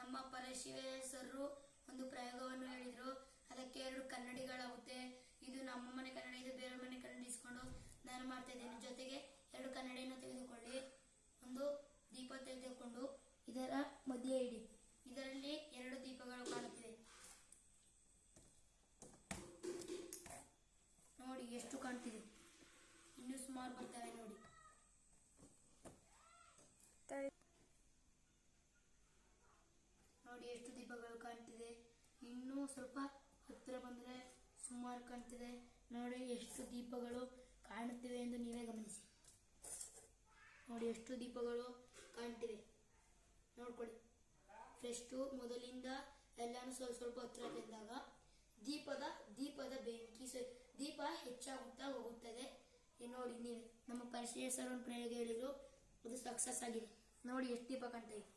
ನಮ್ಮ ಪರಿಶೀಲಕರು ಒಂದು ಪ್ರಯೋಗವನ್ನು ಹೇಳಿದ್ರು. ಅದಕ್ಕೆ 2 ಕನ್ನಡಿಗಳಾಗುತ್ತೆ. ಇದು ನಮ್ಮ ಮನೆ ಕನ್ನಡಿ, ಇದು ಬೇರೆ ಮನೆ ಕನ್ನಡಿ ಇಸ್ಕೊಂಡು ನಾನು ಮಾಡ್ತಾ ಇದ್ದೇನೆ. ಜೊತೆಗೆ 2 ಕನ್ನಡಿಯನ್ನು ತೆಗೆದುಕೊಳ್ಳಿ. ಒಂದು ದೀಪ ತೆಗೆದುಕೊಂಡು ಇದರ ಮಧ್ಯೆ ಇಡಿ. ಇದರಲ್ಲಿ 2 ದೀಪಗಳು ಕಾಣುತ್ತಿವೆ. ನೋಡಿ ಎಷ್ಟು ಕಾಣ್ತಿದೆ. ಇನ್ನು ಸುಮಾರು ಬರ್ತವೆ ನೋಡಿ. ನೋಡಿ ಎಷ್ಟು ದೀಪಗಳು ಕಾಣ್ತಿದೆ. ಇನ್ನೂ ಸ್ವಲ್ಪ ಹತ್ತಿರ ಬಂದರೆ ಸುಮಾರು ಕಾಣ್ತಿದೆ. ನೋಡಿ ಎಷ್ಟು ದೀಪಗಳು ಕಾಣುತ್ತಿವೆ ಎಂದು ನೀವೇ ಗಮನಿಸಿ. ನೋಡಿ ಎಷ್ಟು ದೀಪಗಳು ಕಾಣ್ತಿವೆ ನೋಡ್ಕೊಳ್ಳಿ. ಫಸ್ಟು ಮೊದಲಿಂದ ಎಲ್ಲಾನು ಸ್ವಲ್ಪ ಹತ್ತಿರ ಬಂದಾಗ ದೀಪದ ಬೆಂಕಿ ದೀಪ ಹೆಚ್ಚಾಗುತ್ತಾ ಹೋಗುತ್ತದೆ. ನೋಡಿ ನೀವೇ ನಮ್ಮ ಪರಿಚಯ ಸರ್ ಒಂದು ಪ್ರಯೋಗ ಹೇಳಿದ್ರು, ಅದು ಸಕ್ಸಸ್ ಆಗಿದೆ. ನೋಡಿ ಎಷ್ಟು ದೀಪ ಕಾಣ್ತಾ ಇದೆ.